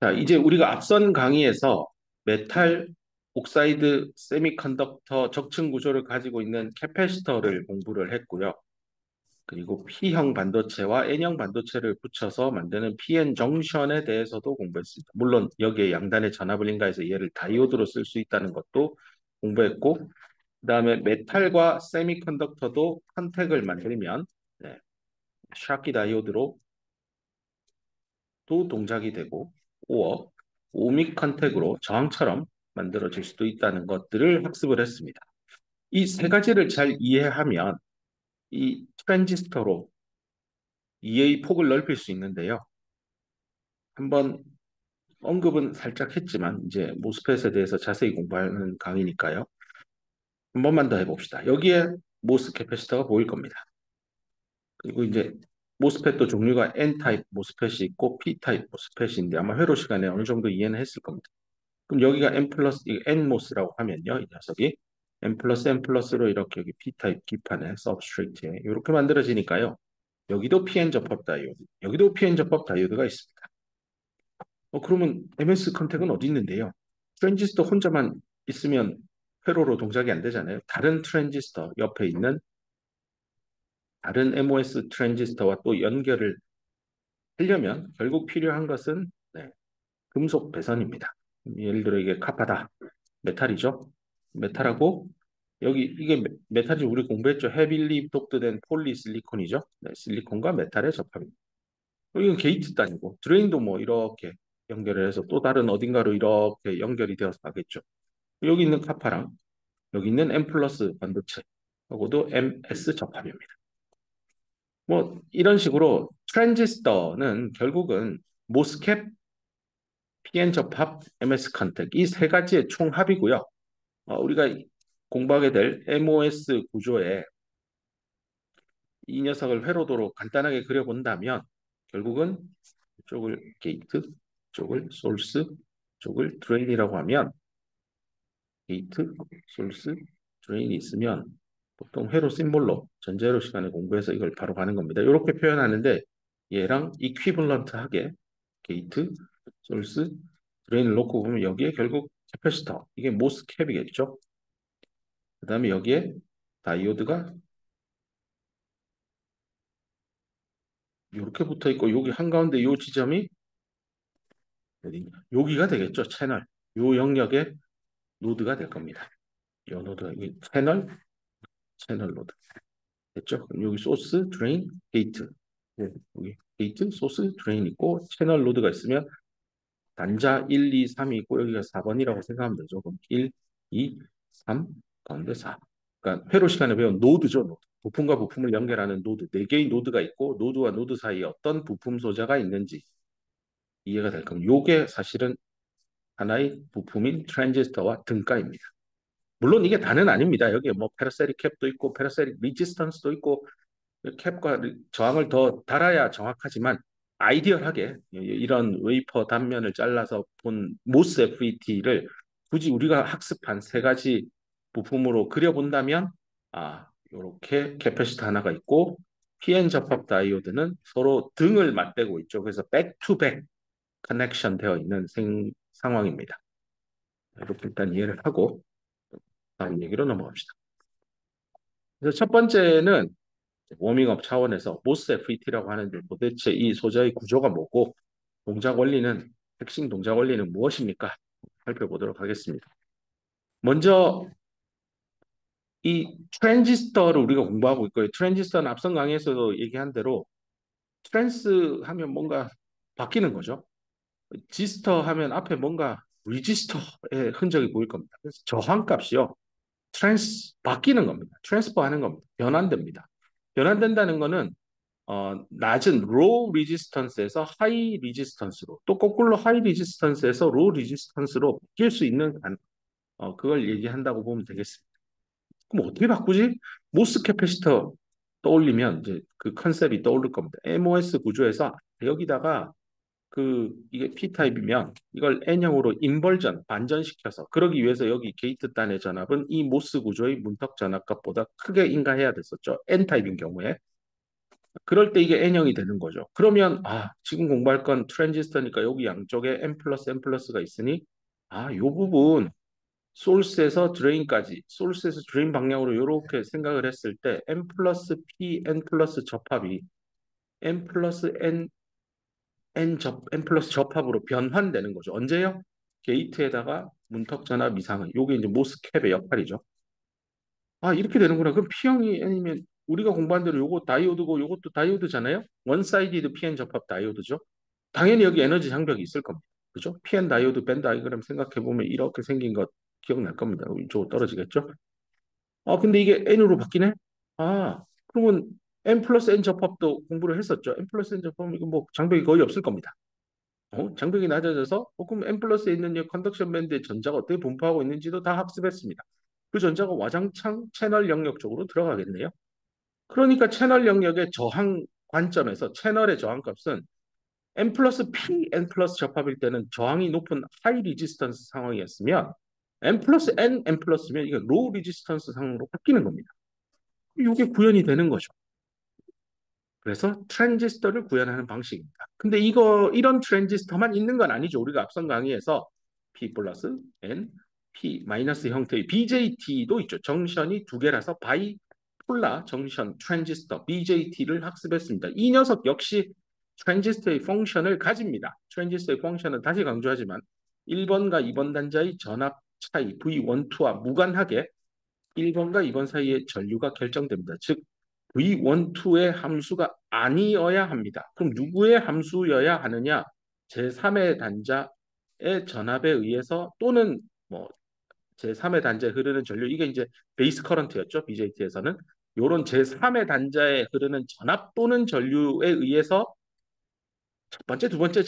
자, 이제 우리가 앞선 강의에서 메탈 옥사이드 세미컨덕터 적층 구조를 가지고 있는 캐패시터를 공부를 했고요. 그리고 P형 반도체와 N형 반도체를 붙여서 만드는 PN 정션에 대해서도 공부했습니다. 물론 여기에 양단의 전압을 인가해서 얘를 다이오드로 쓸 수 있다는 것도 공부했고, 그다음에 메탈과 세미컨덕터도 컨택을 만들면 네, 샤키 다이오드로 또 동작이 되고 오어 오믹 컨택으로 저항처럼 만들어질 수도 있다는 것들을 학습을 했습니다. 이 세 가지를 잘 이해하면 이 트랜지스터로 이해의 폭을 넓힐 수 있는데요. 한번 언급은 살짝 했지만 이제 모스펫에 대해서 자세히 공부하는 강의니까요. 한 번만 더 해봅시다. 여기에 모스 캐패시터가 보일 겁니다. 그리고 이제 모스펫도 종류가 N 타입 모스펫이 있고 P 타입 모스펫인데 아마 회로 시간에 어느 정도 이해는 했을 겁니다. 그럼 여기가 n 플러스 n모스라고 하면요, 이 녀석이 n 플러스 n 플러스로 이렇게 여기 p-타입 기판에 서브스트레이트에 이렇게 만들어지니까요. 여기도 pn 접합 다이오드, 여기도 pn 접합 다이오드가 있습니다. 그러면 ms 컨택은 어디 있는데요? 트랜지스터 혼자만 있으면 회로로 동작이 안 되잖아요. 다른 트랜지스터 옆에 있는 다른 MOS 트랜지스터와 또 연결을 하려면 결국 필요한 것은 네, 금속 배선입니다. 예를 들어 이게 카파다. 메탈이죠. 메탈하고 여기 이게 메탈이 우리 공부했죠. 헤빌리 독드된 폴리실리콘이죠. 네, 실리콘과 메탈의 접합입니다. 이건 게이트 단이고 드레인도 뭐 이렇게 연결을 해서 또 다른 어딘가로 이렇게 연결이 되어서 가겠죠. 여기 있는 카파랑 여기 있는 M 플러스 반도체 하고도 MS 접합입니다. 뭐 이런 식으로 트랜지스터는 결국은 모스캡, PN 접합, MS 컨택 이 세 가지의 총합이고요. 우리가 공부하게 될 MOS 구조에 이 녀석을 회로도로 간단하게 그려본다면 결국은 이쪽을 게이트, 이쪽을 소스, 이쪽을 드레인이라고 하면 게이트, 소스, 드레인이 있으면 보통 회로 심볼로 전자회로 시간에 공부해서 이걸 바로 가는 겁니다. 이렇게 표현하는데 얘랑 이퀴벌런트하게 게이트, 소스, 드레인을 놓고 보면 여기에 결국 캐패시터, 이게 모스캡이겠죠. 그 다음에 여기에 다이오드가 이렇게 붙어 있고 여기 한가운데 이 지점이 어디냐? 여기가 되겠죠. 채널. 요 영역의 노드가 될 겁니다. 이 노드가 이 채널 노드. 됐죠? 그럼 여기 소스, 드레인, 게이트. 네, 여기 게이트, 소스, 드레인 있고 채널 노드가 있으면 단자 1, 2, 3이 있고 여기가 4번이라고 생각하면 되죠. 그럼 1, 2, 3, 가운데 4. 그러니까 회로 시간에 배운 노드죠. 노드. 부품과 부품을 연결하는 노드. 네 개의 노드가 있고 노드와 노드 사이에 어떤 부품 소자가 있는지 이해가 될 겁니다. 요게 사실은 하나의 부품인 트랜지스터와 등가입니다. 물론 이게 다는 아닙니다. 여기에 뭐 페라세릭 캡도 있고 페라세릭 리지스턴스도 있고 캡과 저항을 더 달아야 정확하지만 아이디얼하게 이런 웨이퍼 단면을 잘라서 본 모스 FET를 굳이 우리가 학습한 세 가지 부품으로 그려본다면 이렇게 캐패시터 하나가 있고 PN 접합 다이오드는 서로 등을 맞대고 있죠. 그래서 백투백 커넥션 되어 있는 상황입니다. 이렇게 일단 이해를 하고 다음 얘기로 넘어갑시다. 그래서 첫 번째는 워밍업 차원에서 모스 FET라고 하는데 도대체 이 소자의 구조가 뭐고 동작 원리는 핵심 동작 원리는 무엇입니까? 살펴보도록 하겠습니다. 먼저 이 트랜지스터를 우리가 공부하고 있고요. 트랜지스터는 앞선 강의에서도 얘기한 대로 트랜스 하면 뭔가 바뀌는 거죠. 지스터 하면 앞에 뭔가 리지스터의 흔적이 보일 겁니다. 그래서 저항값이요. 바뀌는 겁니다. 트랜스퍼 하는 겁니다. 변환됩니다. 변환된다는 거는 낮은 로우 리지스턴스에서 하이 리지스턴스로 또 거꾸로 하이 리지스턴스에서 로우 리지스턴스로 바뀔 수 있는 그걸 얘기한다고 보면 되겠습니다. 그럼 어떻게 바꾸지? 모스 캐패시터 떠올리면 이제 그 컨셉이 떠오를 겁니다. MOS 구조에서 여기다가 이게 P타입이면 이걸 N형으로 인벌전, 반전시켜서 그러기 위해서 여기 게이트 단의 전압은 이 모스 구조의 문턱 전압값보다 크게 인가해야 됐었죠. N타입인 경우에. 그럴 때 이게 N형이 되는 거죠. 그러면 지금 공부할 건 트랜지스터니까 여기 양쪽에 N 플러스 N 플러스가 있으니 요 부분 소스에서 드레인까지 소스에서 드레인 방향으로 이렇게 생각을 했을 때 N 플러스 P N 플러스 접합이 N 플러스 N 플러스 접합으로 변환되는 거죠. 언제요? 게이트에다가 문턱 전압 이상은 요게 이제 모스캡의 역할이죠. 이렇게 되는구나. 그럼 P형이 N이면 우리가 공부한 대로 요거 다이오드고 요것도 다이오드잖아요. 원사이디드 PN 접합 다이오드죠. 당연히 여기 에너지 장벽이 있을 겁니다. 그죠? PN 다이오드 벤 다이그램 생각해 보면 이렇게 생긴 것 기억날 겁니다. 이쪽으로 떨어지겠죠? 근데 이게 N으로 바뀌네? 그러면 N 플러스 N 접합도 공부를 했었죠. N 플러스 N 접합은 이거 뭐 장벽이 거의 없을 겁니다. 장벽이 낮아져서 그럼 N 플러스에 있는 이 컨덕션 밴드의 전자가 어떻게 분포하고 있는지도 다 학습했습니다. 그 전자가 와장창 채널 영역 쪽으로 들어가겠네요. 그러니까 채널 영역의 저항 관점에서 채널의 저항값은 N 플러스 P, N 플러스 접합일 때는 저항이 높은 하이 리지스턴스 상황이었으면 N 플러스 N, N 플러스면 이게 로우 리지스턴스 상황으로 바뀌는 겁니다. 이게 구현이 되는 거죠. 그래서 트랜지스터를 구현하는 방식입니다. 근데 이런 트랜지스터만 있는 건 아니죠. 우리가 앞선 강의에서 P 플러스 N, P 마이너스 형태의 BJT도 있죠. 정션이 두 개라서 바이폴라 정션 트랜지스터 BJT를 학습했습니다. 이 녀석 역시 트랜지스터의 펑션을 가집니다. 트랜지스터의 펑션은 다시 강조하지만 1번과 2번 단자의 전압 차이 V12와 무관하게 1번과 2번 사이의 전류가 결정됩니다. 즉 V12의 함수가 아니어야 합니다. 그럼 누구의 함수여야 하느냐? 제3의 단자의 전압에 의해서 또는 뭐 제3의 단자에 흐르는 전류 이게 이제 베이스 커런트였죠. BJT에서는 이런 제3의 단자에 흐르는 전압 또는 전류에 의해서 첫 번째, 두 번째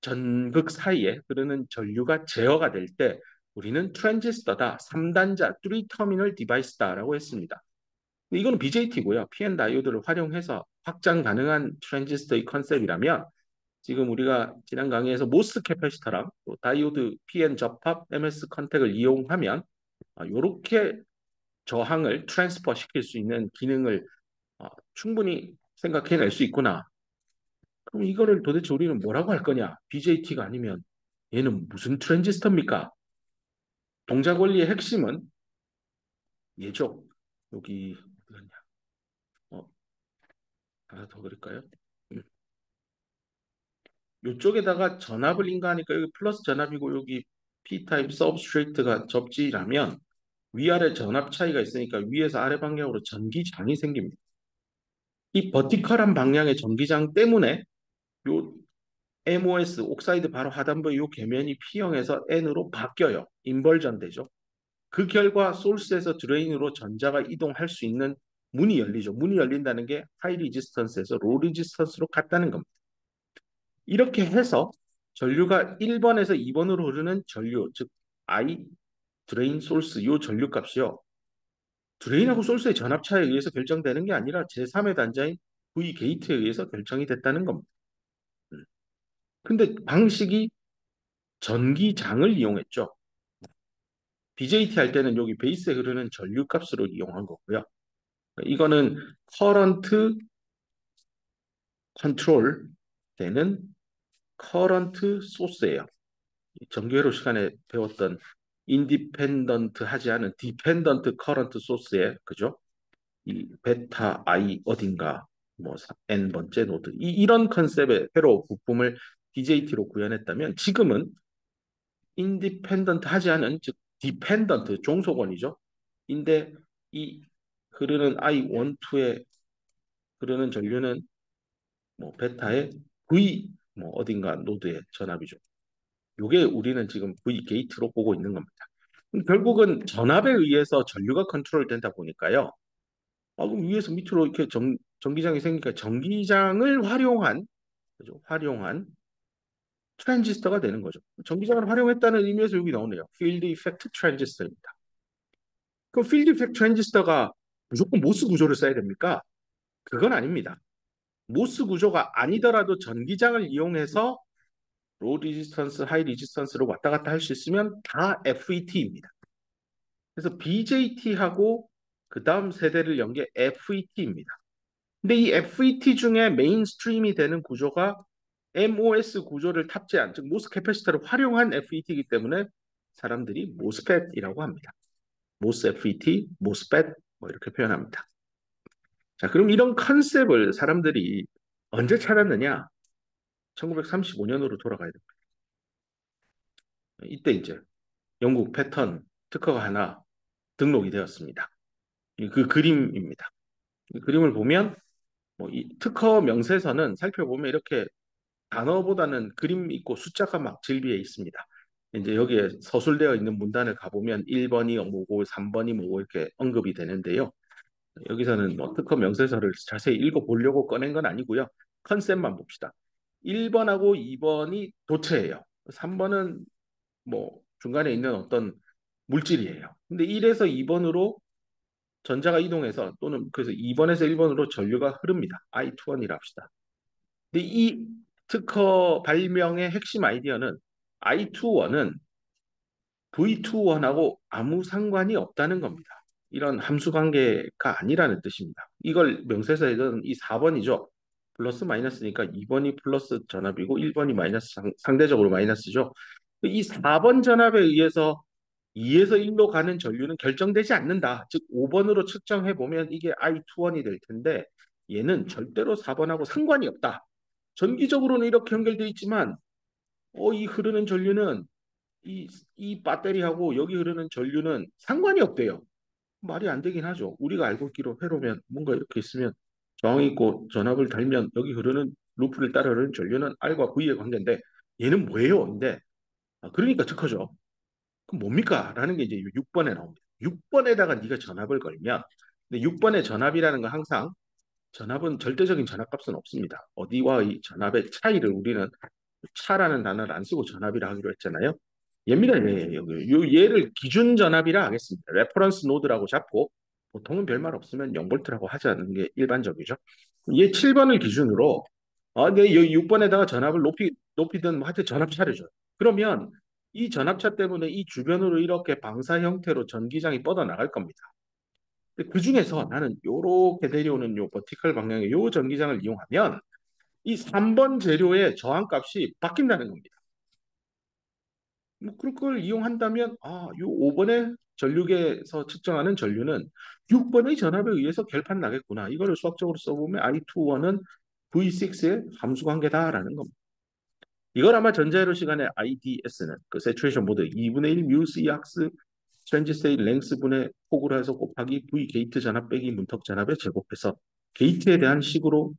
전극 사이에 흐르는 전류가 제어가 될 때 우리는 트랜지스터다, 3단자, 3터미널 디바이스다라고 했습니다. 이거는 BJT고요. PN 다이오드를 활용해서 확장 가능한 트랜지스터의 컨셉이라면 지금 우리가 지난 강의에서 모스 캐패시터랑 또 다이오드 PN 접합 MS 컨택을 이용하면 이렇게 저항을 트랜스퍼 시킬 수 있는 기능을 충분히 생각해낼 수 있구나. 그럼 이거를 도대체 우리는 뭐라고 할 거냐? BJT가 아니면 얘는 무슨 트랜지스터입니까? 동작 원리의 핵심은 얘죠. 여기 어디냐? 어, 하나 더 그릴까요? 이쪽에다가 전압을 인가하니까 여기 플러스 전압이고 여기 P-타입 서브스트레이트가 접지라면 위아래 전압 차이가 있으니까 위에서 아래 방향으로 전기장이 생깁니다. 이 버티컬한 방향의 전기장 때문에 요 MOS 옥사이드 바로 하단부의 요 계면이 P형에서 N으로 바뀌어요. 인벌전 되죠. 그 결과 소스에서 드레인으로 전자가 이동할 수 있는 문이 열리죠. 문이 열린다는 게 하이 리지스턴스에서 로 리지스턴스로 갔다는 겁니다. 이렇게 해서 전류가 1번에서 2번으로 흐르는 전류, 즉 I 드레인 소스 요 전류 값이요. 드레인하고 소스의 전압차에 의해서 결정되는 게 아니라 제3의 단자인 V 게이트에 의해서 결정이 됐다는 겁니다. 근데 방식이 전기장을 이용했죠. BJT 할 때는 여기 베이스에 흐르는 전류 값으로 이용한 거고요. 이거는 커런트 컨트롤 되는 커런트 소스예요. 전교회로 시간에 배웠던 인디펜던트 하지 않은 디펜던트 커런트 소스에 그죠? 이 베타 I 어딘가 뭐 n 번째 노드 이런 컨셉의 회로 부품을 DJT로 구현했다면 지금은 인디펜던트 하지 않은 즉 디펜던트 종속원이죠. 인데 이 흐르는 I12에 흐르는 전류는 뭐 베타의 V 뭐 어딘가 노드의 전압이죠. 요게 우리는 지금 V 게이트로 보고 있는 겁니다. 결국은 전압에 의해서 전류가 컨트롤 된다 보니까요. 그럼 위에서 밑으로 이렇게 전기장이 생기니까 전기장을 활용한, 그죠? 활용한 트랜지스터가 되는 거죠. 전기장을 활용했다는 의미에서 여기 나오네요. 필드 이펙트 트랜지스터입니다. 그럼 필드 이펙트 트랜지스터가 무조건 모스 구조를 써야 됩니까? 그건 아닙니다. 모스 구조가 아니더라도 전기장을 이용해서 로 리지스턴스, 하이 리지스턴스로 왔다 갔다 할 수 있으면 다 FET입니다. 그래서 BJT하고 그 다음 세대를 연 게 FET입니다. 근데 이 FET 중에 메인스트림이 되는 구조가 MOS 구조를 탑재한, 즉 모스 캐패시터를 활용한 FET이기 때문에 사람들이 모스펫이라고 합니다. 모스 FET, 모스펫 뭐 이렇게 표현합니다. 자, 그럼 이런 컨셉을 사람들이 언제 찾았느냐? 1935년으로 돌아가야 됩니다. 이때 이제 영국 패턴 특허가 하나 등록이 되었습니다. 그 그림입니다. 이 그림을 보면 뭐이 특허 명세서는 살펴보면 이렇게 단어보다는 그림 있고 숫자가 막 질비해 있습니다. 이제 여기에 서술되어 있는 문단을 가보면 1번이 뭐고 3번이 뭐고 이렇게 언급이 되는데요. 여기서는 뭐 특허 명세서를 자세히 읽어보려고 꺼낸 건 아니고요. 컨셉만 봅시다. 1번하고 2번이 도체예요. 3번은 뭐 중간에 있는 어떤 물질이에요. 근데 1에서 2번으로 전자가 이동해서 또는 그래서 2번에서 1번으로 전류가 흐릅니다. I21이라 합시다. 근데 이 특허 발명의 핵심 아이디어는 I21은 V21하고 아무 상관이 없다는 겁니다. 이런 함수 관계가 아니라는 뜻입니다. 이걸 명세서에는 이 4번이죠. 플러스 마이너스니까 2번이 플러스 전압이고 1번이 마이너스 상대적으로 마이너스죠. 이 4번 전압에 의해서 2에서 1로 가는 전류는 결정되지 않는다. 즉 5번으로 측정해 보면 이게 I21이 될 텐데 얘는 절대로 4번하고 상관이 없다. 전기적으로는 이렇게 연결되어 있지만 이 흐르는 전류는 이 배터리하고 여기 흐르는 전류는 상관이 없대요. 말이 안 되긴 하죠. 우리가 알고 있기로 회로면 뭔가 이렇게 있으면 저항이 있고 전압을 달면 여기 흐르는 루프를 따라 흐르는 전류는 R과 V의 관계인데 얘는 뭐예요? 근데 그러니까 특허죠. 그럼 뭡니까? 라는 게 이제 6번에 나옵니다. 6번에다가 네가 전압을 걸면 근데 6번의 전압이라는 건 항상 전압은 절대적인 전압값은 없습니다. 어디와의 전압의 차이를 우리는 차라는 단어를 안 쓰고 전압이라 하기로 했잖아요. 얘입니다. 얘. 얘를 기준 전압이라 하겠습니다. 레퍼런스 노드라고 잡고 보통은 별말 없으면 0볼트라고 하자는 게 일반적이죠. 얘 7번을 기준으로 네, 여기 6번에다가 전압을 높이든 뭐 하여튼 전압차를 줘요. 그러면 이 전압차 때문에 이 주변으로 이렇게 방사 형태로 전기장이 뻗어나갈 겁니다. 그 중에서 나는 요렇게 내려오는 요 버티컬 방향의 요 전기장을 이용하면 이 3번 재료의 저항값이 바뀐다는 겁니다. 뭐 그걸 이용한다면 요 5번의 전류계에서 측정하는 전류는 6번의 전압에 의해서 결판 나겠구나. 이거를 수학적으로 써보면 I21은 V6의 함수관계다라는 겁니다. 이걸 아마 전자회로 시간에 IDS는 그 세츄레이션 모드 2분의 1 뮤스 약스 트랜지스의 랭스분의 폭으로 해서 곱하기 V 게이트 전압 빼기 문턱 전압에 제곱해서 게이트에 대한 식으로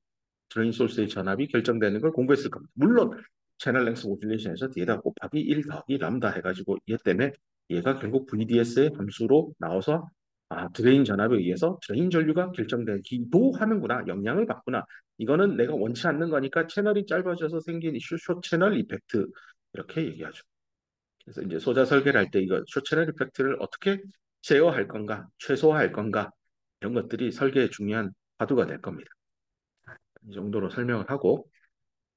드레인 소스의 전압이 결정되는 걸 공부했을 겁니다. 물론 채널 랭스 모듈레이션에서 뒤에다 곱하기 1 더하기 람다 해가지고 얘 때문에 얘가 결국 VDS의 함수로 나와서 드레인 전압에 의해서 드레인 전류가 결정되기도 하는구나. 영향을 받구나. 이거는 내가 원치 않는 거니까 채널이 짧아져서 생긴 이슈 숏 채널 이펙트 이렇게 얘기하죠. 그래서 이제 소자 설계를 할 때 이거 숏 채널 이펙트를 어떻게 제어할 건가, 최소화할 건가 이런 것들이 설계의 중요한 화두가 될 겁니다. 이 정도로 설명을 하고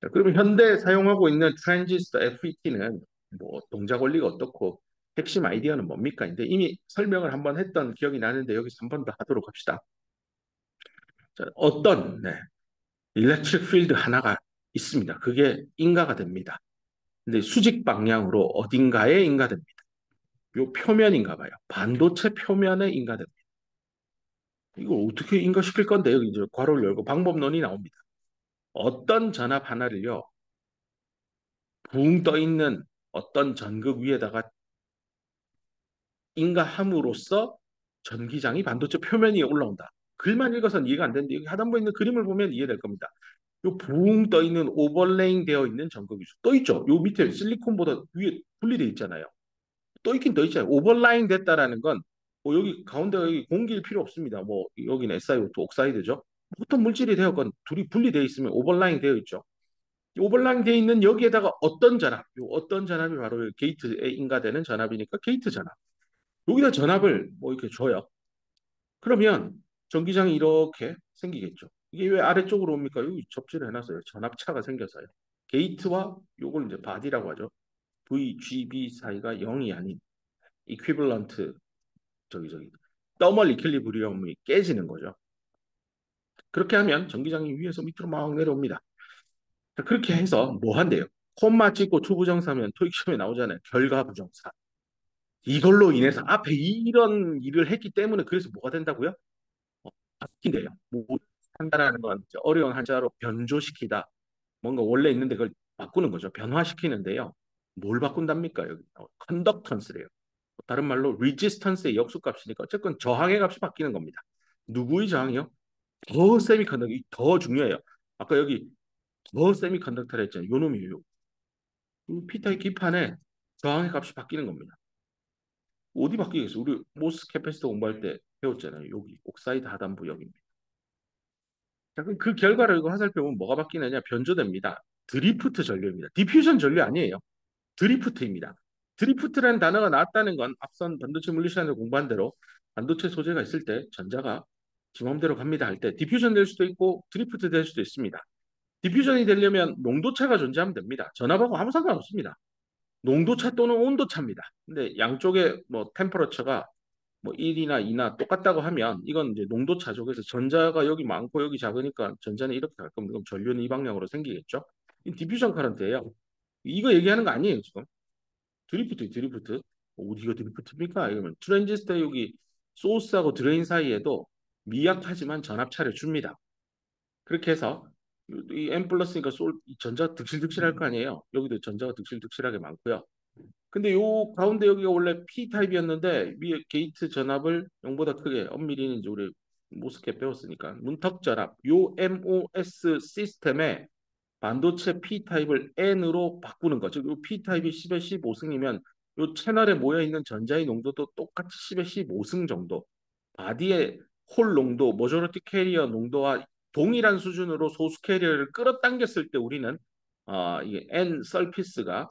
자, 그러면 현대 사용하고 있는 트랜지스터 FET는 뭐 동작 원리가 어떻고 핵심 아이디어는 뭡니까? 근데 이미 설명을 한번 했던 기억이 나는데 여기서 한 번 더 하도록 합시다. 자, 어떤 일렉트릭 필드 하나가 있습니다. 그게 인가가 됩니다. 근데 수직 방향으로 어딘가에 인가됩니다. 요 표면인가 봐요. 반도체 표면에 인가됩니다. 이걸 어떻게 인가시킬 건데 여기 이제 괄호를 열고 방법론이 나옵니다. 어떤 전압 하나를요. 붕 떠 있는 어떤 전극 위에다가 인가함으로써 전기장이 반도체 표면 위에 올라온다. 글만 읽어서는 이해가 안 되는데 여기 하단부에 있는 그림을 보면 이해될 겁니다. 요 붕 떠 있는 오버레잉 되어 있는 전극이 떠 있죠. 요 밑에 실리콘보다 위에 분리되어 있잖아요. 떠 있긴 떠 있잖아요. 오버라잉 됐다라는 건 여기 가운데 여기 공기일 필요 없습니다. 뭐 여기는 SiO2 옥사이드죠. 어떤 물질이 되었건 둘이 분리되어 있으면 오버라잉 되어 있죠. 오버라잉 되어 있는 여기에다가 어떤 전압, 요 어떤 전압이 바로 게이트에 인가되는 전압이니까 게이트 전압. 여기다 전압을 뭐 이렇게 줘요. 그러면 전기장이 이렇게 생기겠죠. 이게 왜 아래쪽으로 옵니까? 여기 접지를 해놨어요. 전압차가 생겨서요. 게이트와 요걸 이제 바디라고 하죠. VGB 사이가 0이 아닌 이퀴블런트 저기 더멀 이퀄리브리엄이 깨지는 거죠. 그렇게 하면 전기장이 위에서 밑으로 막 내려옵니다. 자, 그렇게 해서 뭐 한대요? 콤마 찍고 초부정사면 토익 시험에 나오잖아요. 결과 부정사. 이걸로 인해서 앞에 이런 일을 했기 때문에 그래서 뭐가 된다고요? 바뀐대요. 뭐 한다라는 건 이제 어려운 한자로 변조시키다. 뭔가 원래 있는데 그걸 바꾸는 거죠. 변화시키는데요. 뭘 바꾼답니까? 여기 컨덕턴스래요. 다른 말로 레지스턴스의 역수값이니까 어쨌건 저항의 값이 바뀌는 겁니다. 누구의 저항이요? 더 세미컨덕이 더 중요해요. 아까 여기 더 세미컨덕터라 했잖아요. 요 놈이에요. 이 P타입 기판에 저항의 값이 바뀌는 겁니다. 어디 바뀌겠어요? 우리 모스 캐패시터 공부할 때 배웠잖아요. 여기 옥사이드 하단부 여기입니다. 자, 그럼 그 결과를 이거 화살표 보면 뭐가 바뀌느냐? 변조됩니다. 드리프트 전류입니다. 디퓨전 전류 아니에요. 드리프트입니다. 드리프트라는 단어가 나왔다는 건 앞선 반도체 물리시간을 공부한 대로 반도체 소재가 있을 때 전자가 지 맘대로 갑니다 할 때 디퓨전 될 수도 있고 드리프트 될 수도 있습니다. 디퓨전이 되려면 농도차가 존재하면 됩니다. 전압하고 아무 상관없습니다. 농도차 또는 온도차입니다. 근데 양쪽에 뭐 템퍼러처가 뭐 1이나 2나 똑같다고 하면 이건 이제 농도차죠. 그래서 전자가 여기 많고 여기 작으니까 전자는 이렇게 갈 겁니다. 그럼 전류는 이 방향으로 생기겠죠. 이 디퓨전 커런트예요. 이거 얘기하는 거 아니에요, 지금. 드리프트. 어디가 드리프트입니까? 이러면 트랜지스터 여기 소스하고 드레인 사이에도 미약하지만 전압차를 줍니다. 그렇게 해서 이 N 플러스니까 이 전자가 득실득실할 거 아니에요. 여기도 전자가 득실득실하게 많고요. 근데 요 가운데 여기가 원래 P 타입이었는데 위에 게이트 전압을 0보다 크게 엄밀히는 이제 우리 모스켓 배웠으니까 문턱 전압 요 MOS 시스템에 반도체 P 타입을 N으로 바꾸는 거. 즉, 요 P 타입이 10의 15승이면 요 채널에 모여 있는 전자의 농도도 똑같이 10의 15승 정도. 바디의 홀 농도, 머저리티 캐리어 농도와 동일한 수준으로 소수 캐리어를 끌어당겼을 때 우리는 이게 N 서피스가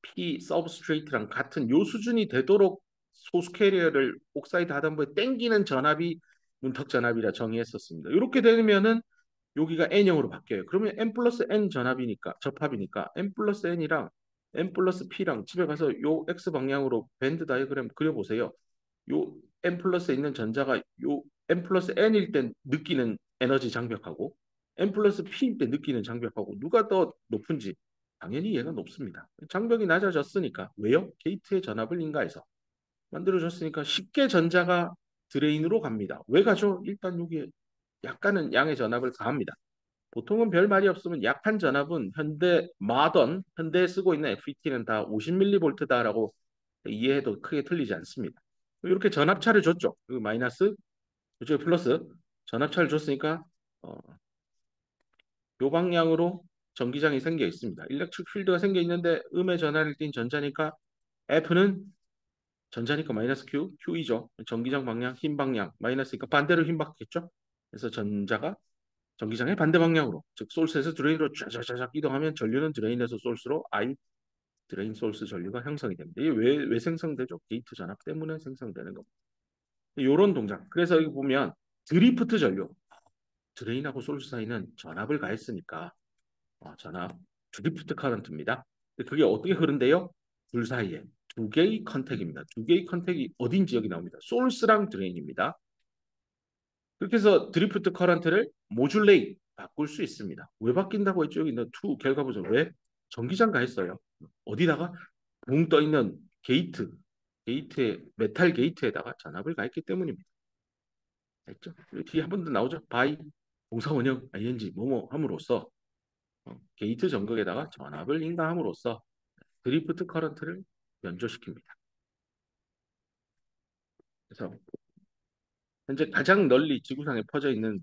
P 서브스트레이트랑 같은 요 수준이 되도록 소수 캐리어를 옥사이드 하단부에 땡기는 전압이 문턱 전압이라 정의했었습니다. 이렇게 되면은 여기가 N형으로 바뀌어요. 그러면 N 플러스 N 전압이니까 접합이니까 N 플러스 N이랑 N 플러스 P랑 집에 가서 요 X 방향으로 밴드 다이어그램 그려보세요. 요 N 플러스에 있는 전자가 요 N 플러스 N일 때 느끼는 에너지 장벽하고 N 플러스 P일 때 느끼는 장벽하고 누가 더 높은지 당연히 얘가 높습니다. 장벽이 낮아졌으니까 왜요? 게이트의 전압을 인가해서 만들어졌으니까 쉽게 전자가 드레인으로 갑니다. 왜 가죠? 일단 여기에 약간은 양의 전압을 가합니다. 보통은 별 말이 없으면 약한 전압은 현대에 쓰고 있는 FET는 다 50mV다라고 이해해도 크게 틀리지 않습니다. 이렇게 전압차를 줬죠. 그리고 마이너스, 이쪽에 플러스 전압차를 줬으니까 어, 요 방향으로 전기장이 생겨 있습니다. 일렉트릭 필드가 생겨 있는데 음의 전하를 띤 전자니까 F는 전자니까 마이너스 Q, Q이죠. 전기장 방향, 흰 방향, 마이너스니까 반대로 힘 받겠죠. 그래서 전자가 전기장의 반대 방향으로, 즉 소스에서 드레인으로 쫙쫙쫙 이동하면 전류는 드레인에서 소스로 I 드레인 소스 전류가 형성이 됩니다. 이게 왜 생성되죠? 게이트 전압 때문에 생성되는 겁니다. 이런 동작. 그래서 여기 보면 드리프트 전류, 드레인하고 소스 사이는 전압을 가했으니까 전압 드리프트 커런트입니다. 그게 어떻게 흐른대요? 둘 사이에 두 개의 컨택입니다. 두 개의 컨택이 어딘 지역이 나옵니다. 소스랑 드레인입니다. 그렇게 해서 드리프트 커런트를 모듈레이 바꿀 수 있습니다. 왜 바뀐다고 했죠? 여기 있는 투 결과 보죠. 왜? 전기장 가했어요. 어디다가? 붕 떠 있는 게이트에 메탈 게이트에다가 전압을 가했기 때문입니다. 됐죠? 뒤에 한 번 더 나오죠. 바이 공사원형 ing 뭐뭐 함으로써 게이트 전극에다가 전압을 인가함으로써 드리프트 커런트를 연조시킵니다. 그래서 현재 가장 널리 지구상에 퍼져 있는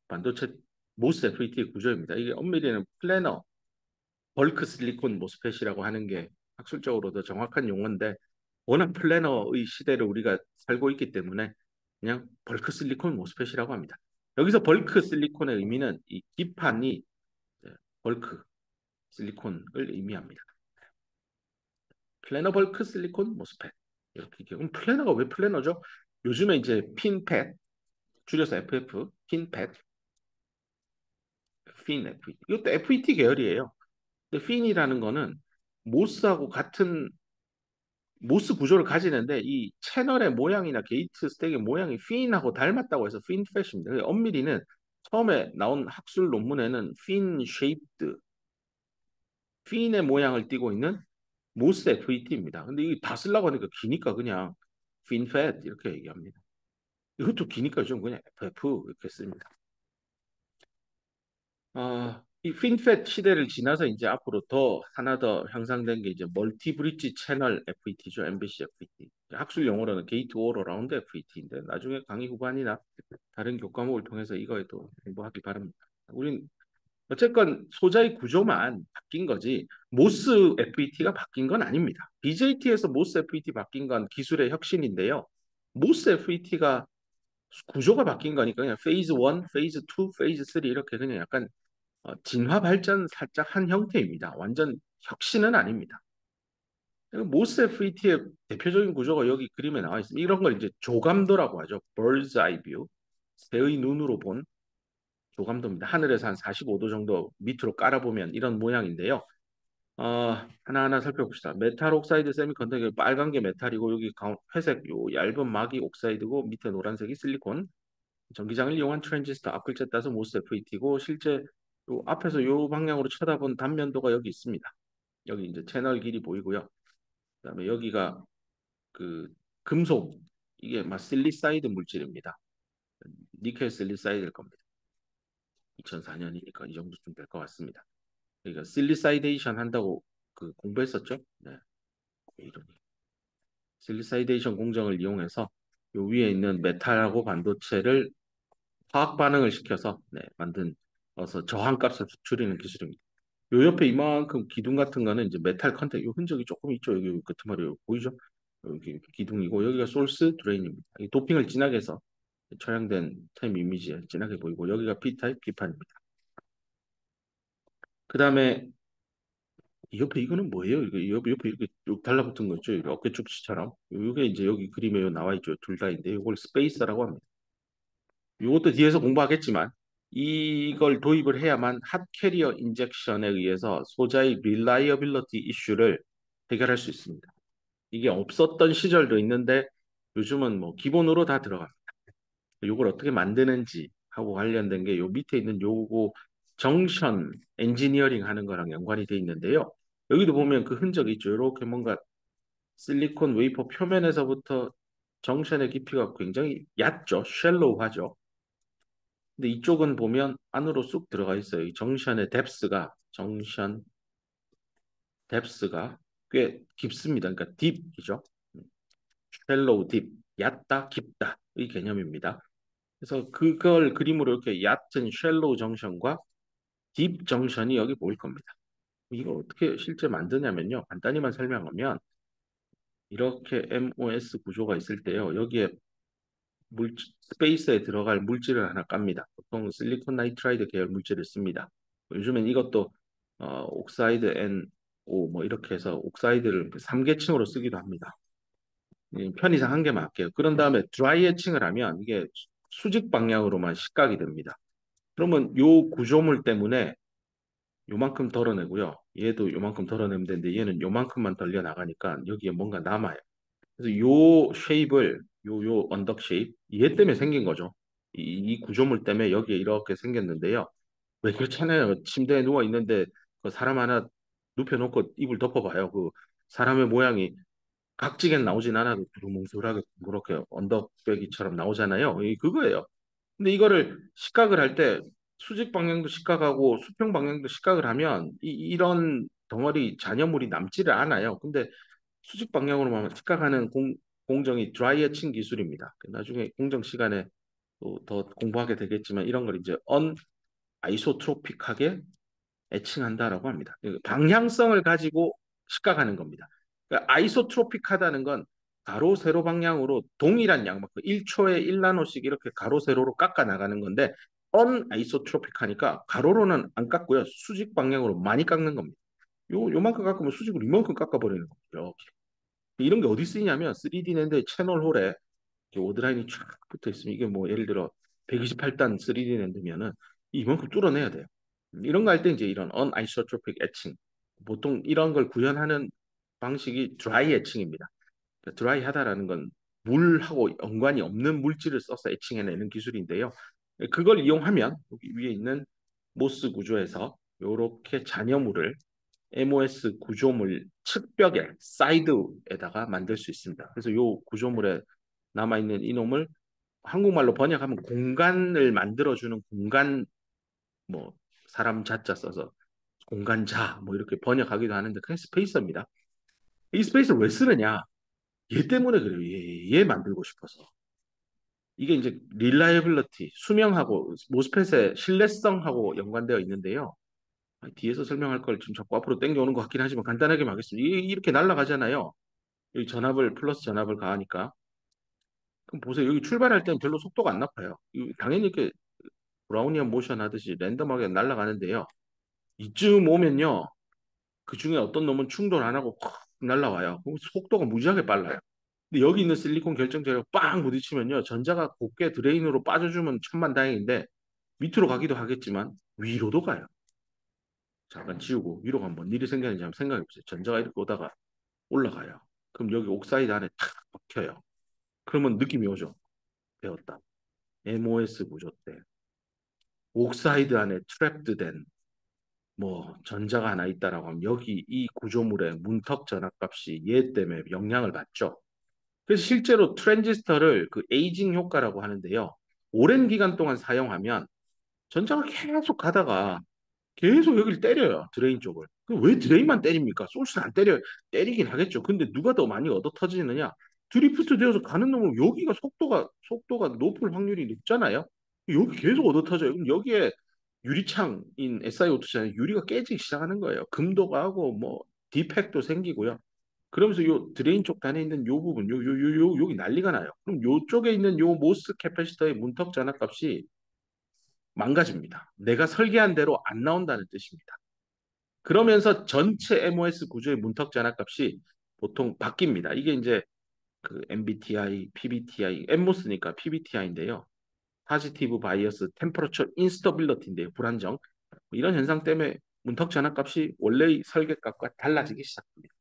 반도체 모스 FET 구조입니다. 이게 엄밀히는 플래너 벌크 실리콘 모스펫이라고 하는 게 학술적으로 더 정확한 용어인데 워낙 플래너의 시대를 우리가 살고 있기 때문에 그냥 벌크 실리콘 모스펫이라고 합니다. 여기서 벌크 실리콘의 의미는 이 기판이 벌크 실리콘을 의미합니다. 플래너 벌크 실리콘 모스펫 이렇게 그럼 플래너가 왜 플래너죠? 요즘에 이제 핀팻 줄여서 FF 핀팻 핀 FET 이것도 FET 계열이에요. 근데 핀이라는 거는 모스하고 같은 모스 구조를 가지는데 이 채널의 모양이나 게이트 스택의 모양이 핀하고 닮았다고 해서 핀팻입니다. 엄밀히는 처음에 나온 학술 논문에는 핀 쉐입드, 핀의 모양을 띠고 있는 모스 FET입니다. 근데 이게 다 쓰려고 하니까 기니까 그냥 핀팻 이렇게 얘기합니다. 이것도 기니까 좀 그냥 FF 이렇게 씁니다. 이 핀팻 시대를 지나서 이제 앞으로 더 하나 더 향상된 게 이제 멀티 브릿지 채널 FET죠. MBC FET. 학술 용어로는 게이트 올 어라운드 FET인데 나중에 강의 후반이나 다른 교과목을 통해서 이거에도 공부하기 바랍니다. 우린 어쨌건 소자의 구조만 바뀐 거지 모스 FET가 바뀐 건 아닙니다. BJT에서 모스 FET 바뀐 건 기술의 혁신인데요. 모스 FET가 구조가 바뀐 거니까 그냥 페이즈 1, 페이즈 2, 페이즈 3 이렇게 그냥 약간 진화 발전 살짝 한 형태입니다. 완전 혁신은 아닙니다. 모스 FET의 대표적인 구조가 여기 그림에 나와 있습니다. 이런 걸 이제 조감도라고 하죠. Bird's eye view. 새의 눈으로 본 조감도입니다. 하늘에서 한 45도 정도 밑으로 깔아보면 이런 모양인데요. 하나하나 살펴봅시다. 메탈 옥사이드 세미컨덕터 빨간 게 메탈이고 여기 회색 요 얇은 막이 옥사이드고 밑에 노란색이 실리콘. 전기장을 이용한 트랜지스터 앞글자 따서 모스 FET고 실제 요 앞에서 요 방향으로 쳐다본 단면도가 여기 있습니다. 여기 이제 채널 길이 보이고요. 그다음에 여기가 그 금속 이게 막 실리사이드 물질입니다. 니켈 실리사이드일 겁니다. 2004년이니까 이 정도쯤 될 것 같습니다. 그러니까 실리사이데이션 한다고 그 공부했었죠? 네. 왜 이러니? 실리사이데이션 공정을 이용해서 요 위에 있는 메탈하고 반도체를 화학 반응을 시켜서 네, 만든 어서 저항값을 줄이는 기술입니다. 요 옆에 이만큼 기둥 같은 거는 이제 메탈 컨택 요 흔적이 조금 있죠. 여기 끄트머리 보이죠? 여기 기둥이고 여기가 소스 드레인입니다. 이 도핑을 진하게 해서 촬영된 템 이미지에 진하게 보이고 여기가 P타입 기판입니다. 그 다음에 이 옆에 이거는 뭐예요? 이거 이 옆에 이렇게 쭉 달라붙은 거 있죠? 이게 어깨 축지처럼. 요게 이제 여기 그림에 나와 있죠. 둘 다인데 이걸 스페이서라고 합니다. 이것도 뒤에서 공부하겠지만 이걸 도입을 해야만 핫 캐리어 인젝션에 의해서 소자의 릴라이어빌리티 이슈를 해결할 수 있습니다. 이게 없었던 시절도 있는데 요즘은 뭐 기본으로 다 들어갑니다. 이걸 어떻게 만드는지 하고 관련된 게 요 밑에 있는 요거 정션 엔지니어링 하는 거랑 연관이 돼 있는데요. 여기도 보면 그 흔적이 있죠. 이렇게 뭔가 실리콘 웨이퍼 표면에서부터 정션의 깊이가 굉장히 얕죠. 쉘로우하죠. 근데 이쪽은 보면 안으로 쑥 들어가 있어요. 이 정션 뎁스가 꽤 깊습니다. 그러니까 딥이죠. 쉘로우 딥, 얕다, 깊다 이 개념입니다. 그래서 그걸 그림으로 이렇게 얕은 쉘로우 정션과 딥 정션이 여기 보일 겁니다. 이걸 어떻게 실제 만드냐면요. 간단히만 설명하면 이렇게 MOS 구조가 있을 때요. 여기에 스페이스에 들어갈 물질을 하나 깝니다. 보통 실리콘 나이트라이드 계열 물질을 씁니다. 요즘엔 이것도 옥사이드 NO 뭐 이렇게 해서 옥사이드를 3계층으로 쓰기도 합니다. 편의상 한 개만 할게요. 그런 다음에 드라이 애칭을 하면 이게 수직 방향으로만 식각이 됩니다. 그러면 요 구조물 때문에 요만큼 덜어내고요. 얘도 요만큼 덜어내면 되는데 얘는 요만큼만 덜려 나가니까 여기에 뭔가 남아요. 그래서 요 쉐입을 요 언덕 쉐입 얘 때문에 생긴 거죠. 이 구조물 때문에 여기에 이렇게 생겼는데요. 왜 그렇잖아요. 침대에 누워 있는데 그 사람 하나 눕혀놓고 이불 덮어봐요. 그 사람의 모양이 각지겐 나오진 않아도 두루뭉술하게 그렇게 언덕배기처럼 나오잖아요. 그거예요. 근데 이거를 식각을 할 때 수직 방향도 식각하고 수평 방향도 식각을 하면 이런 덩어리 잔여물이 남지를 않아요. 근데 수직 방향으로만 식각하는 공정이 드라이 에칭 기술입니다. 나중에 공정 시간에 또 더 공부하게 되겠지만 이런 걸 이제 언 아이소트로픽하게 애칭한다라고 합니다. 방향성을 가지고 식각하는 겁니다. 그러니까 아이소트로픽하다는 건 가로 세로 방향으로 동일한 양만큼 1초에 1나노씩 이렇게 가로 세로로 깎아 나가는 건데 언아이소트로픽하니까 가로로는 안 깎고요. 수직 방향으로 많이 깎는 겁니다. 요만큼 깎으면 수직으로 이만큼 깎아버리는 거죠. 이렇게. 이런 게 어디 쓰이냐면 3D 낸드의 채널 홀에 오드라인이 쫙 붙어 있으면 이게 뭐 예를 들어 128단 3D 낸드면은 이만큼 뚫어내야 돼요. 이런 거 할 때 이제 이런 어나이소트로픽 애칭 보통 이런 걸 구현하는 방식이 드라이 애칭입니다. 드라이하다라는 건 물하고 연관이 없는 물질을 써서 에칭해내는 기술인데요. 그걸 이용하면 여기 위에 있는 모스 구조에서 이렇게 잔여물을 MOS 구조물 측벽에 사이드에다가 만들 수 있습니다. 그래서 이 구조물에 남아있는 이놈을 한국말로 번역하면 공간을 만들어주는 공간 뭐 사람 자자 써서 공간자 뭐 이렇게 번역하기도 하는데 그게 스페이서입니다. 이 스페이스를 왜 쓰느냐? 얘 때문에 그래요. 얘 만들고 싶어서. 이게 이제 릴라이빌리티, 수명하고 모스펫의 신뢰성하고 연관되어 있는데요. 뒤에서 설명할 걸 지금 자꾸 앞으로 땡겨오는 것 같긴 하지만 간단하게 하겠습니다. 이렇게 날아가잖아요. 여기 전압을 플러스 전압을 가하니까. 그럼 보세요. 여기 출발할 때는 별로 속도가 안 나빠요. 당연히 이렇게 브라우니안 모션 하듯이 랜덤하게 날아가는데요. 이쯤 오면요. 그 중에 어떤 놈은 충돌 안 하고 확 날아와요. 그럼 속도가 무지하게 빨라요. 근데 여기 있는 실리콘 결정체랑 빵 부딪히면요. 전자가 곱게 드레인으로 빠져주면 천만다행인데 밑으로 가기도 하겠지만 위로도 가요. 잠깐 지우고 위로 가면 뭔 일이 생기는지 한번 생각해 보세요. 전자가 이렇게 오다가 올라가요. 그럼 여기 옥사이드 안에 탁 박혀요. 그러면 느낌이 오죠. 배웠다. MOS 구조 때 옥사이드 안에 트랩드 된 뭐 전자가 하나 있다라고 하면 여기 이 구조물의 문턱 전압값이 얘 때문에 영향을 받죠. 그래서 실제로 트랜지스터를 그 에이징 효과라고 하는데요. 오랜 기간 동안 사용하면 전자가 계속 가다가 계속 여기를 때려요. 드레인 쪽을. 왜 드레인만 때립니까? 소스는 안 때려요. 때리긴 하겠죠. 근데 누가 더 많이 얻어 터지느냐? 드리프트 되어서 가는 놈은 여기가 속도가 높을 확률이 높잖아요. 여기 계속 얻어 터져요. 그럼 여기에 유리창인 SiO2잖아요. 유리가 깨지기 시작하는 거예요. 금도 가고 뭐 디펙도 생기고요. 그러면서 요 드레인 쪽 단에 있는 요 부분, 여기 난리가 나요. 그럼 요쪽에 있는 요 모스 캐패시터의 문턱 전압값이 망가집니다. 내가 설계한 대로 안 나온다는 뜻입니다. 그러면서 전체 MOS 구조의 문턱 전압값이 보통 바뀝니다. 이게 이제 그 MBTI, PBTI, MMOS니까 PBTI인데요. Positive Bias Temperature Instability인데요. 불안정. 이런 현상 때문에 문턱 전압값이 원래의 설계값과 달라지기 시작합니다.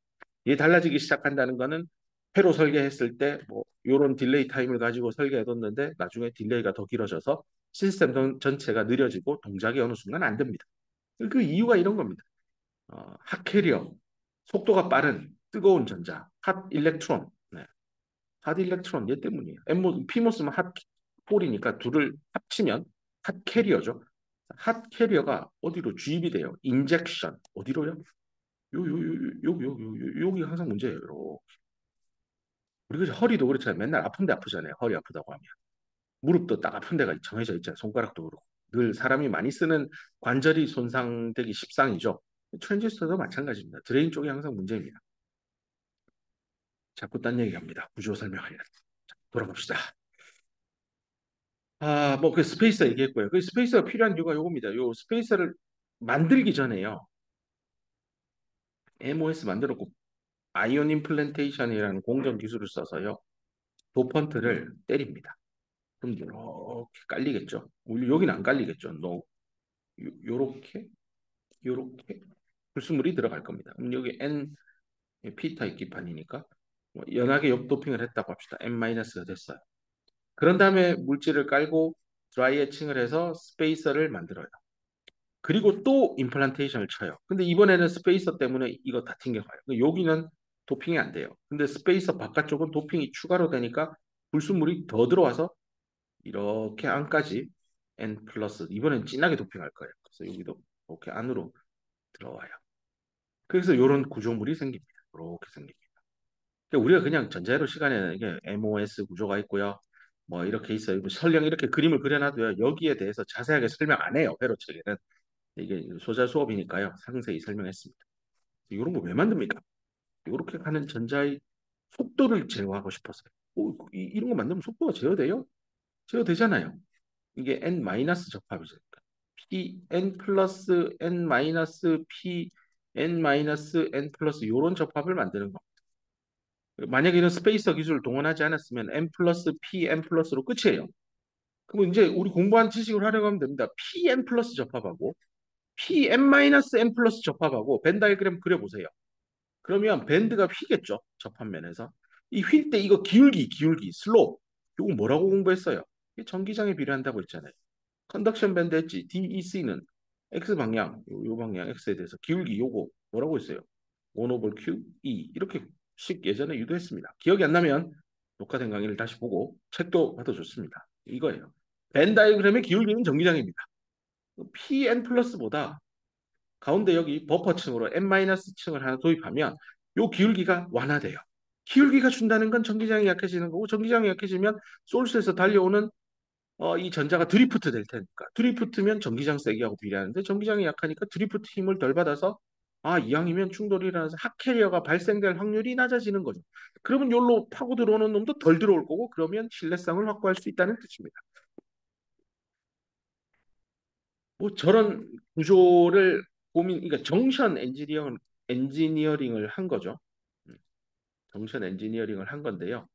이게 달라지기 시작한다는 거는 회로 설계했을 때 뭐 이런 딜레이 타임을 가지고 설계해뒀는데 나중에 딜레이가 더 길어져서 시스템 전체가 느려지고 동작이 어느 순간 안 됩니다. 그 이유가 이런 겁니다. 핫캐리어, 속도가 빠른 뜨거운 전자, 핫 일렉트론, 네. 핫 일렉트론 얘 때문이에요. 피모스는 핫홀이니까 둘을 합치면 핫캐리어죠. 핫캐리어가 어디로 주입이 돼요? 인젝션 어디로요? 여기 항상 문제예요. 우리가 허리도 그렇잖아요. 맨날 아픈데 아프잖아요. 허리 아프다고 하면. 무릎도 딱 아픈 데가 정해져 있잖아요. 손가락도 그렇고. 늘 사람이 많이 쓰는 관절이 손상되기 십상이죠. 트랜지스터도 마찬가지입니다. 드레인 쪽이 항상 문제입니다. 자꾸 딴 얘기합니다. 구조 설명하려. 돌아갑시다. 뭐 그 스페이서 얘기했고요. 그 스페이서가 필요한 이유가 요겁니다. 요 스페이서를 만들기 전에요. MOS 만들었고 아이온 임플란테이션이라는 공정 기술을 써서요. 도펀트를 때립니다. 그럼 이렇게 깔리겠죠. 우리 여기는 안 깔리겠죠. 요렇게 요렇게 불순물이 들어갈 겁니다. 그럼 여기 N P타입 기판이니까 뭐 연하게 역도핑을 했다고 합시다. N-가 됐어요. 그런 다음에 물질을 깔고 드라이 애칭을 해서 스페이서를 만들어요. 그리고 또 임플란테이션을 쳐요. 근데 이번에는 스페이서 때문에 이거 다 튕겨가요. 여기는 도핑이 안 돼요. 근데 스페이서 바깥쪽은 도핑이 추가로 되니까 불순물이 더 들어와서 이렇게 안까지 N 플러스 이번엔 진하게 도핑할 거예요. 그래서 여기도 이렇게 안으로 들어와요. 그래서 이런 구조물이 생깁니다. 이렇게 생깁니다. 그러니까 우리가 그냥 전자회로 시간에는 이게 MOS 구조가 있고요. 뭐 이렇게 있어요. 뭐 설령 이렇게 그림을 그려놔도요. 여기에 대해서 자세하게 설명 안 해요. 회로책에는. 이게 소자 수업이니까요. 상세히 설명했습니다. 이런 거 왜 만듭니까? 이렇게 가는 전자의 속도를 제어하고 싶어서요. 이런 거 만들면 속도가 제어돼요? 제어되잖아요. 이게 n 마이너스 접합이죠. p n 플러스 n 마이너스 p n 마이너스 n 플러스 이런 접합을 만드는 거. 만약에 이런 스페이서 기술을 동원하지 않았으면 n 플러스 p n 플러스로 끝이에요. 그럼 이제 우리 공부한 지식을 활용하면 됩니다. p n 플러스 접합하고 p n 마이너스 n 플러스 접합하고 벤 다이그램 그려보세요. 그러면 밴드가 휘겠죠. 접합면에서. 이 휠 때 이거 기울기, 슬롭. 이거 뭐라고 공부했어요? 이게 전기장에 비례한다고 했잖아요. 컨덕션 밴드 했지. DEC는 X 방향, 요 방향 X에 대해서 기울기 요거 뭐라고 했어요? 1 over Q, E 이렇게 식 예전에 유도했습니다. 기억이 안 나면 녹화된 강의를 다시 보고 책도 봐도 좋습니다. 이거예요. 벤 다이어그램의 기울기는 전기장입니다. Pn 플러스보다 가운데 여기 버퍼층으로 n-층을 하나 도입하면 요 기울기가 완화돼요. 기울기가 준다는 건 전기장이 약해지는 거고 전기장이 약해지면 소스에서 달려오는 이 전자가 드리프트 될 테니까 드리프트면 전기장 세기하고 비례하는데 전기장이 약하니까 드리프트 힘을 덜 받아서 이왕이면 충돌이 일어나서 핫캐리어가 발생될 확률이 낮아지는 거죠. 그러면 여기로 파고 들어오는 놈도 덜 들어올 거고 그러면 신뢰성을 확보할 수 있다는 뜻입니다. 뭐 저런 구조를 그러니까 엔지니어링을 한 거죠. 음, 정션 엔지니어링을 한 건데요.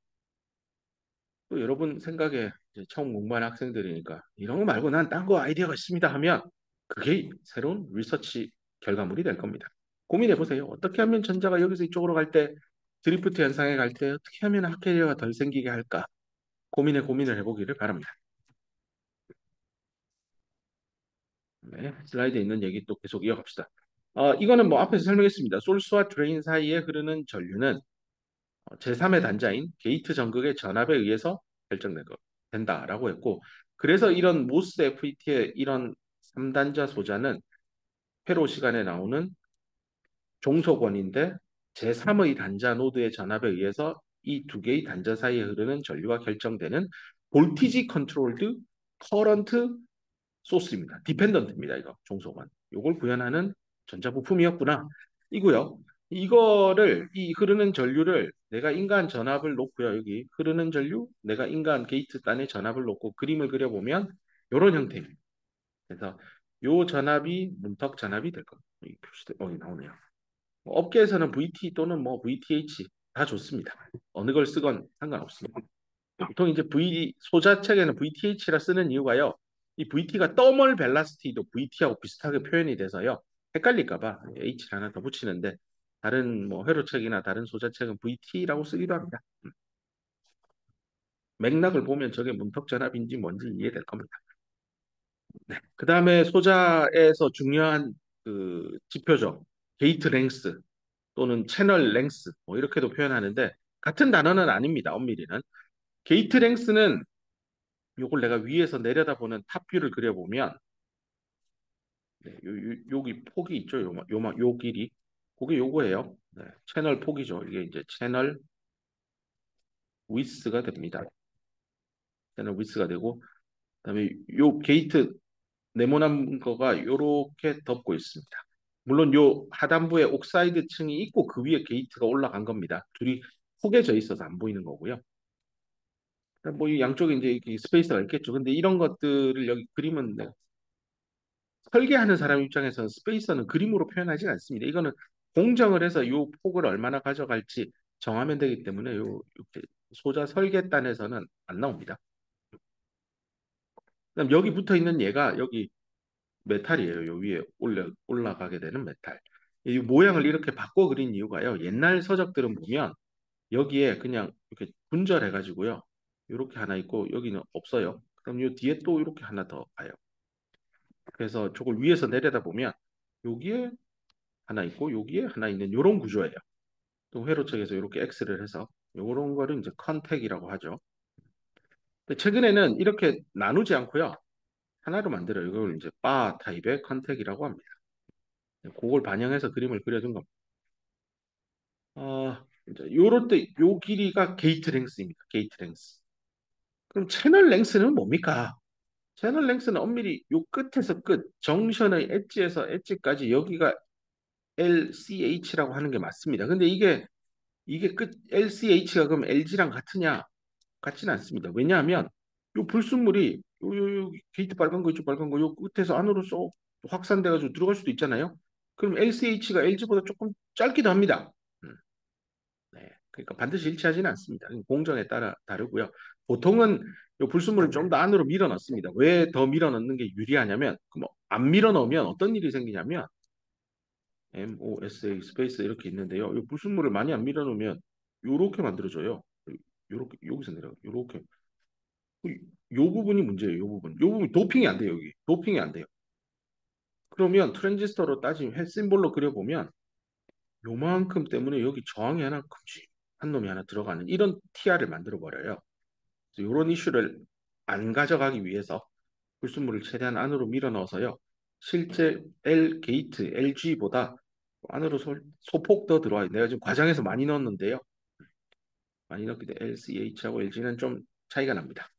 또 여러분 생각에 이제 처음 공부하는 학생들이니까 이런 거 말고 난 딴 거 아이디어가 있습니다 하면 그게 새로운 리서치 결과물이 될 겁니다. 고민해 보세요. 어떻게 하면 전자가 여기서 이쪽으로 갈 때 드리프트 현상에 갈 때 어떻게 하면 핫캐리어가 덜 생기게 할까? 고민을 해보기를 바랍니다. 네, 슬라이드에 있는 얘기 또 계속 이어갑시다. 이거는 뭐 앞에서 설명했습니다. 소스와 드레인 사이에 흐르는 전류는 제3의 단자인 게이트 전극의 전압에 의해서 된다라고 했고 그래서 이런 모스 FET의 이런 3단자 소자는 회로 시간에 나오는 종속원인데 제3의 단자 노드의 전압에 의해서 이 두 개의 단자 사이에 흐르는 전류가 결정되는 볼티지 컨트롤드 커런트 소스입니다. 디펜던트입니다. 이거 종속원. 이걸 구현하는 전자부품이었구나. 이고요. 이거를 이 흐르는 전류를 내가 인간 전압을 놓고요. 여기 흐르는 전류, 내가 인간 게이트 단의 전압을 놓고 그림을 그려보면 이런 형태입니다. 그래서 요 전압이 문턱 전압이 될 겁니다. 여기 표시돼 여기 나오네요. 뭐 업계에서는 VT 또는 뭐 VTH 다 좋습니다. 어느 걸 쓰건 상관없습니다. 보통 이제 소자책에는 VTH라 쓰는 이유가요. 이 VT가 더멀 벨라시티도 VT하고 비슷하게 표현이 돼서요. 헷갈릴까 봐 H를 하나 더 붙이는데 다른 뭐 회로책이나 다른 소자책은 VT라고 쓰기도 합니다. 맥락을 보면 저게 문턱 전압인지 뭔지 이해될 겁니다. 네. 그 다음에 소자에서 중요한 그 지표죠. 게이트 랭스 또는 채널 랭스 뭐 이렇게도 표현하는데 같은 단어는 아닙니다. 엄밀히는. 게이트 랭스는 요걸 내가 위에서 내려다보는 탑뷰를 그려보면 네, 여기 폭이 있죠. 요 길이. 그게 요거예요. 네, 채널 폭이죠. 이게 이제 채널 위스가 됩니다. 채널 위스가 되고 그다음에 요 게이트 네모난 거가 요렇게 덮고 있습니다. 물론 요 하단부에 옥사이드 층이 있고 그 위에 게이트가 올라간 겁니다. 둘이 포개져 있어서 안 보이는 거고요. 뭐이 양쪽에 이제 이렇게 스페이스가 있겠죠. 근데 이런 것들을 여기 그림은 네, 설계하는 사람 입장에서는 스페이서는 그림으로 표현하지 않습니다. 이거는 공정을 해서 이 폭을 얼마나 가져갈지 정하면 되기 때문에 이렇게 소자 설계단에서는 안 나옵니다. 그다음 여기 붙어 있는 얘가 여기 메탈이에요. 요 위에 올라가게 되는 메탈. 이 모양을 이렇게 바꿔 그린 이유가요. 옛날 서적들은 보면 여기에 그냥 이렇게 분절해 가지고요. 이렇게 하나 있고 여기는 없어요. 그럼 요 뒤에 또 이렇게 하나 더 가요. 그래서 저걸 위에서 내려다 보면 여기에 하나 있고 여기에 하나 있는 이런 구조예요. 또 회로 측에서 이렇게 X를 해서 이런 거를 이제 컨택이라고 하죠. 근데 최근에는 이렇게 나누지 않고요. 하나로 만들어요. 이걸 이제 바 타입의 컨택이라고 합니다. 그걸 반영해서 그림을 그려준 겁니다. 이제 요럴 때 요 길이가 게이트 랭스입니다. 게이트 랭스. 그럼 채널 랭스는 뭡니까? 채널 랭스는 엄밀히 요 끝에서 끝, 정션의 엣지에서 엣지까지 여기가 LCH라고 하는 게 맞습니다. 근데 이게 끝 LCH가 그럼 LG랑 같으냐? 같지는 않습니다. 왜냐하면 요 불순물이 요 게이트 빨간 거 있죠, 빨간 거 요 끝에서 안으로 쏙 확산돼가지고 들어갈 수도 있잖아요. 그럼 LCH가 LG보다 조금 짧기도 합니다. 네, 그러니까 반드시 일치하지는 않습니다. 공정에 따라 다르고요. 보통은 요 불순물을 좀 더 안으로 밀어 넣습니다. 왜 더 밀어 넣는 게 유리하냐면, 안 밀어 넣으면 어떤 일이 생기냐면 MOSA 스페이스 이렇게 있는데요. 이 불순물을 많이 안 밀어 놓으면 이렇게 만들어져요. 요렇게 여기서 내려가 요렇게 요 부분이 문제예요. 요 부분. 요 부분 도핑이 안 돼요. 여기 도핑이 안 돼요. 그러면 트랜지스터로 따지면 헬 심볼로 그려보면 요만큼 때문에 여기 저항이 하나 큼직한 놈이 하나 들어가는 이런 TR을 만들어 버려요. 이런 이슈를 안 가져가기 위해서 불순물을 최대한 안으로 밀어 넣어서요. 실제 L 게이트 LG보다 안으로 소폭 더 들어와요. 내가 지금 과장해서 많이 넣었는데요. 많이 넣기 때문에 LCH하고 LG는 좀 차이가 납니다.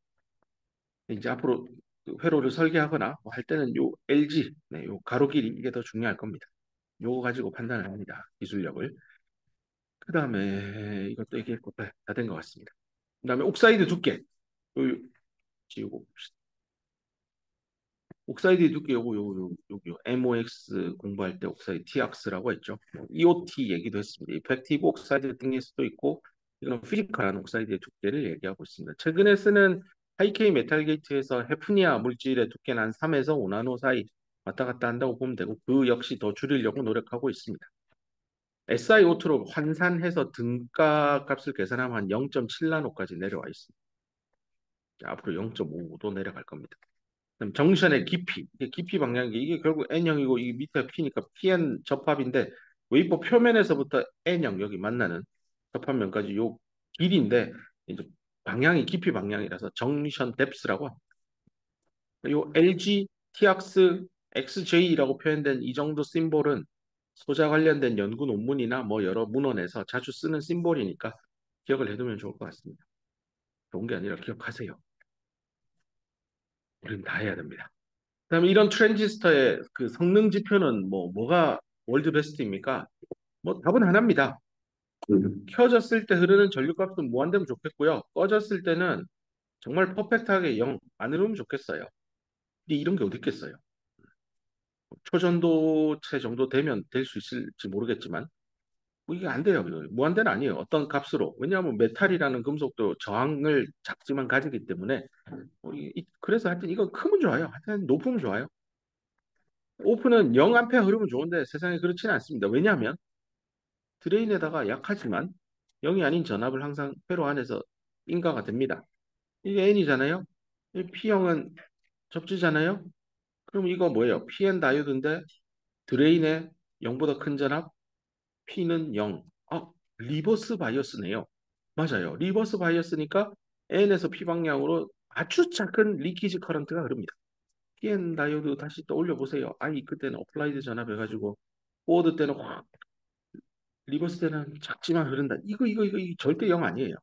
이제 앞으로 그 회로를 설계하거나 뭐할 때는 요 LG, 네, 요 가로 길이 이게 더 중요할 겁니다. 요거 가지고 판단을 합니다. 기술력을. 그 다음에 이것도 얘기했고 다된 것 같습니다. 그 다음에 옥사이드 두께. 요 지우고 옥사이드 두께 요거 MOX 공부할 때 옥사이드 TOX라고 했죠. 뭐 EOT 얘기도 했습니다. 이펙티브 옥사이드 띵니스도 있고 이건 피지컬한 옥사이드의 두께를 얘기하고 있습니다. 최근에 쓰는 하이케이 메탈 게이트에서 헤프니아 물질의 두께는 한 3에서 5나노 사이 왔다 갔다 한다고 보면 되고 그 역시 더 줄이려고 노력하고 있습니다. SiO2로 환산해서 등가 값을 계산하면 한 0.7나노까지 내려와 있습니다. 앞으로 0.5도 내려갈 겁니다. 그럼 정션의 깊이, 이게 깊이 방향이 이게 결국 N형이고 이 밑에 P니까 PN 접합인데 웨이퍼 표면에서부터 N형 여기 만나는 접합면까지 요 길이인데 이제 방향이 깊이 방향이라서 정션 뎁스라고 합니다. 요 LG, TX, XJ라고 표현된 이 정도 심볼은 소자 관련된 연구 논문이나 뭐 여러 문헌에서 자주 쓰는 심볼이니까 기억을 해두면 좋을 것 같습니다. 좋은 게 아니라 기억하세요. 우리는 다 해야 됩니다. 그다음에 이런 트랜지스터의 그 성능 지표는 뭐가 월드 베스트입니까? 뭐 답은 하나입니다. 켜졌을 때 흐르는 전류값은 무한대면 좋겠고요. 꺼졌을 때는 정말 퍼펙트하게 0 안 흐르면 좋겠어요. 근데 이런 게 어디 있겠어요? 초전도체 정도 되면 될 수 있을지 모르겠지만 뭐 이게 안 돼요. 무한대는 아니에요. 어떤 값으로. 왜냐하면 메탈이라는 금속도 저항을 작지만 가지기 때문에 그래서 하여튼 이건 크면 좋아요. 하여튼 높으면 좋아요. 오픈은 0A 흐르면 좋은데 세상에 그렇지는 않습니다. 왜냐하면 드레인에다가 약하지만 0이 아닌 전압을 항상 회로 안에서 인가가 됩니다. 이게 N이잖아요. 이 P형은 접지잖아요. 그럼 이거 뭐예요? PN 다이오드인데 드레인에 0보다 큰 전압, P는 0. 리버스 바이어스네요. 맞아요. 리버스 바이어스니까 N에서 P 방향으로 아주 작은 리키지 커런트가 흐릅니다. PN 다이오드 다시 떠올려 보세요. 그때는 어플라이드 전압 해가지고 포워드 때는 확 리버스 때는 작지만 흐른다. 이거 절대 0 아니에요.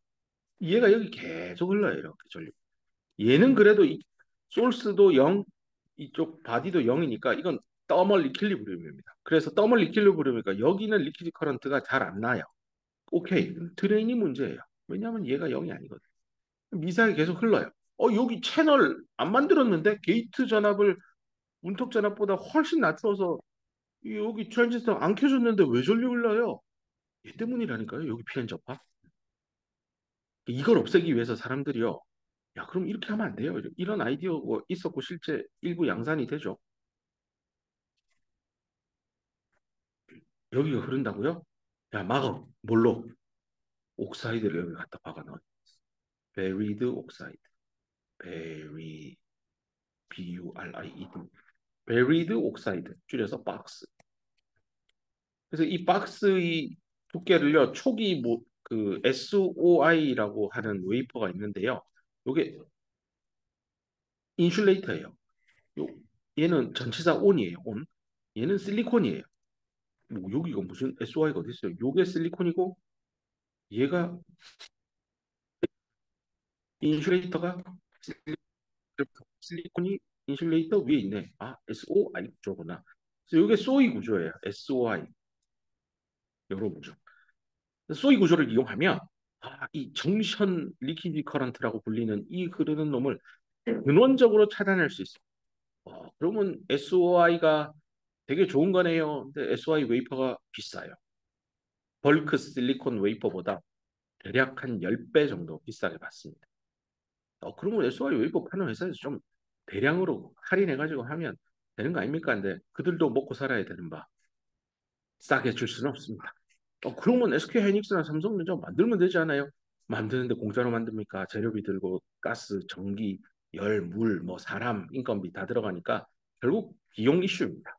얘가 여기 계속 흘러요. 이렇게 전류. 얘는 그래도 소스도 0, 이쪽 바디도 0이니까 이건 더멀 리퀴리브리움입니다. 그래서 더멀 리퀴리브리움이니까 여기는 리퀴드 커런트가 잘 안 나요. 오케이. 드레인이 문제예요. 왜냐하면 얘가 0이 아니거든. 미세하게 계속 흘러요. 여기 채널 안 만들었는데 게이트 전압을 문턱 전압보다 훨씬 낮춰서 여기 트랜지스터 안 켜졌는데 왜 전류 흘러요? 얘 때문이라니까요. 여기 피한 접합. 이걸 없애기 위해서 사람들이요. 야, 그럼 이렇게 하면 안 돼요. 이런 아이디어가 있었고 실제 일부 양산이 되죠. 여기가 흐른다고요? 야, 막어. 뭘로? 옥사이드를 여기 갖다 박아 넣어. 베리드 옥사이드. 베리 BURIED. 베리드 옥사이드. 줄여서 박스. 그래서 이 박스의 두께를요. 초기 그 SOI라고 하는 웨이퍼가 있는데요. 이게 인슐레이터예요. 요 얘는 전치사 온이에요. 온. 얘는 실리콘이에요. 뭐 여기가 무슨 SOI가 어디 있어요? 요게 실리콘이고 얘가 인슐레이터가 실리콘이 인슐레이터 위에 있네. SOI 구조구나. 그래서 이게 소이 구조예요. SOI 요런 구조. 소이 구조를 이용하면 이 정션 리퀴드 커런트라고 불리는 이 흐르는 놈을 근원적으로 차단할 수 있어. 그러면 SOI가 되게 좋은 거네요. 근데 SOI 웨이퍼가 비싸요. 벌크 실리콘 웨이퍼보다 대략 한 10배 정도 비싸게 받습니다. 그러면 SOI 웨이퍼 파는 회사에서 좀 대량으로 할인해가지고 하면 되는 거 아닙니까? 근데 그들도 먹고 살아야 되는 바 싸게 줄 수는 없습니다. 그러면 SK 하이닉스나 삼성전자 만들면 되지 않아요? 만드는데 공짜로 만듭니까? 재료비 들고 가스, 전기, 열, 물, 뭐 사람, 인건비 다 들어가니까 결국 비용 이슈입니다.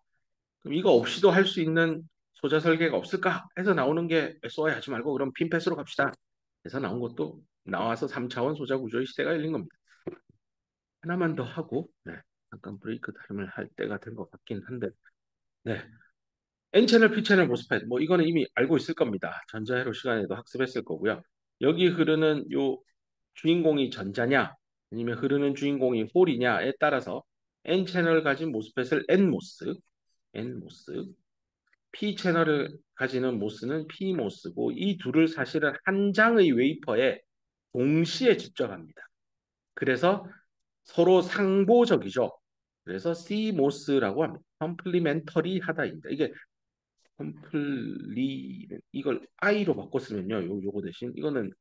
그럼 이거 없이도 할 수 있는 소자 설계가 없을까 해서 나오는 게 SOI 하지 말고 그럼 핀패스로 갑시다. 해서 나온 것도 나와서 3차원 소자 구조의 시대가 열린 겁니다. 하나만 더 하고 네, 잠깐 브레이크 타임을 할 때가 된 것 같긴 한데 네, N채널, P채널 모스펫 뭐 이거는 이미 알고 있을 겁니다. 전자회로 시간에도 학습했을 거고요. 여기 흐르는 요 주인공이 전자냐 아니면 흐르는 주인공이 홀이냐에 따라서 N채널을 가진 모스펫을 N모스, N모스, P채널을 가지는 모스는 P모스고 이 둘을 사실은 한 장의 웨이퍼에 동시에 집적합니다. 그래서 서로 상보적이죠. 그래서 CMOS라고 합니다. 컴플리멘터리 하다입니다. 이게 컴플리 이걸 I로 바꿨으면요. 요거 대신 이거는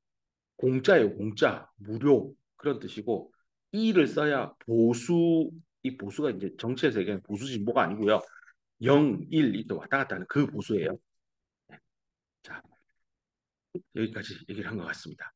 공짜예요. 공짜, 무료 그런 뜻이고 E를 써야 보수 이 보수가 이제 정치에서 얘기하는 보수 진보가 아니고요. 0, 1 이렇게 왔다 갔다 하는 그 보수예요. 자, 여기까지 얘기를 한 것 같습니다.